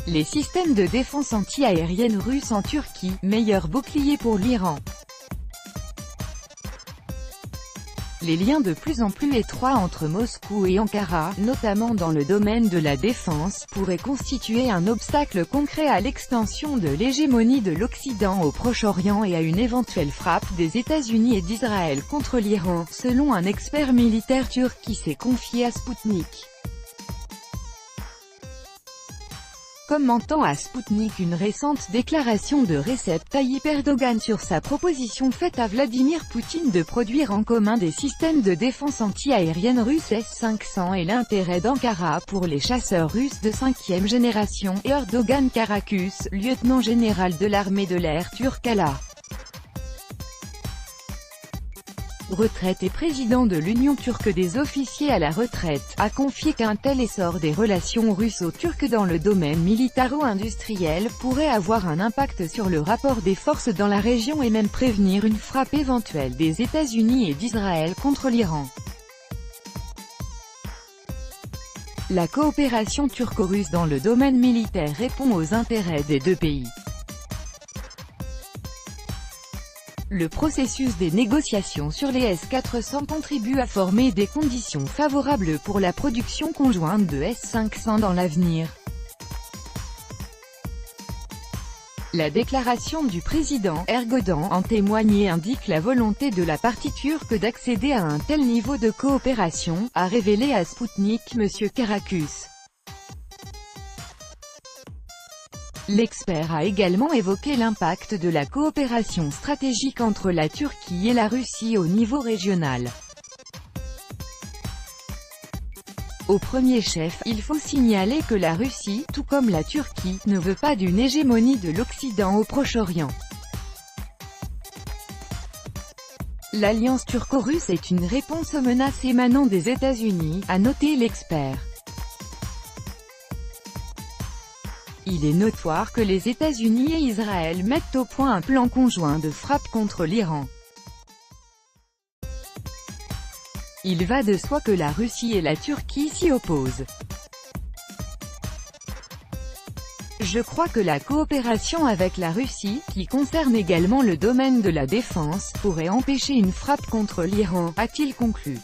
Les systèmes de défense anti-aérienne russes en Turquie, meilleur bouclier pour l'Iran. Les liens de plus en plus étroits entre Moscou et Ankara, notamment dans le domaine de la défense, pourraient constituer un obstacle concret à l'extension de l'hégémonie de l'Occident au Proche-Orient et à une éventuelle frappe des États-Unis et d'Israël contre l'Iran, selon un expert militaire turc qui s'est confié à Sputnik. Commentant à Sputnik une récente déclaration de Recep Tayyip Erdogan sur sa proposition faite à Vladimir Poutine de produire en commun des systèmes de défense anti-aérienne russes S-500 et l'intérêt d'Ankara pour les chasseurs russes de 5e génération, Erdogan Karakus, lieutenant général de l'armée de l'air turque à la retraite et président de l'Union turque des officiers à la retraite, a confié qu'un tel essor des relations russo-turques dans le domaine militaro-industriel pourrait avoir un impact sur le rapport des forces dans la région et même prévenir une frappe éventuelle des États-Unis et d'Israël contre l'Iran. La coopération turco-russe dans le domaine militaire répond aux intérêts des deux pays. Le processus des négociations sur les S-400 contribue à former des conditions favorables pour la production conjointe de S-500 dans l'avenir. La déclaration du président Erdogan en témoigne et indique la volonté de la partie turque d'accéder à un tel niveau de coopération, a révélé à Sputnik M. Karakus. L'expert a également évoqué l'impact de la coopération stratégique entre la Turquie et la Russie au niveau régional. Au premier chef, il faut signaler que la Russie, tout comme la Turquie, ne veut pas d'une hégémonie de l'Occident au Proche-Orient. L'alliance turco-russe est une réponse aux menaces émanant des États-Unis, a noté l'expert. Il est notoire que les États-Unis et Israël mettent au point un plan conjoint de frappe contre l'Iran. Il va de soi que la Russie et la Turquie s'y opposent. Je crois que la coopération avec la Russie, qui concerne également le domaine de la défense, pourrait empêcher une frappe contre l'Iran, a-t-il conclu.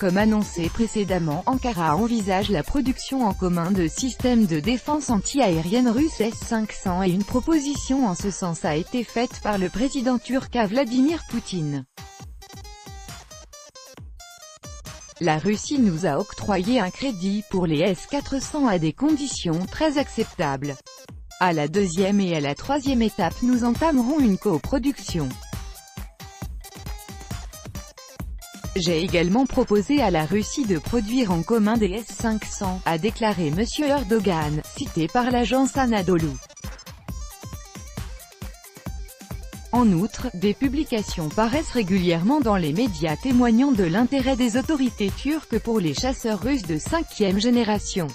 Comme annoncé précédemment, Ankara envisage la production en commun de systèmes de défense anti-aérienne russes S-500 et une proposition en ce sens a été faite par le président turc à Vladimir Poutine. La Russie nous a octroyé un crédit pour les S-400 à des conditions très acceptables. À la deuxième et à la troisième étape nous entamerons une coproduction. J'ai également proposé à la Russie de produire en commun des S-500, a déclaré M. Erdogan, cité par l'agence Anadolu. En outre, des publications paraissent régulièrement dans les médias témoignant de l'intérêt des autorités turques pour les chasseurs russes de 5e génération.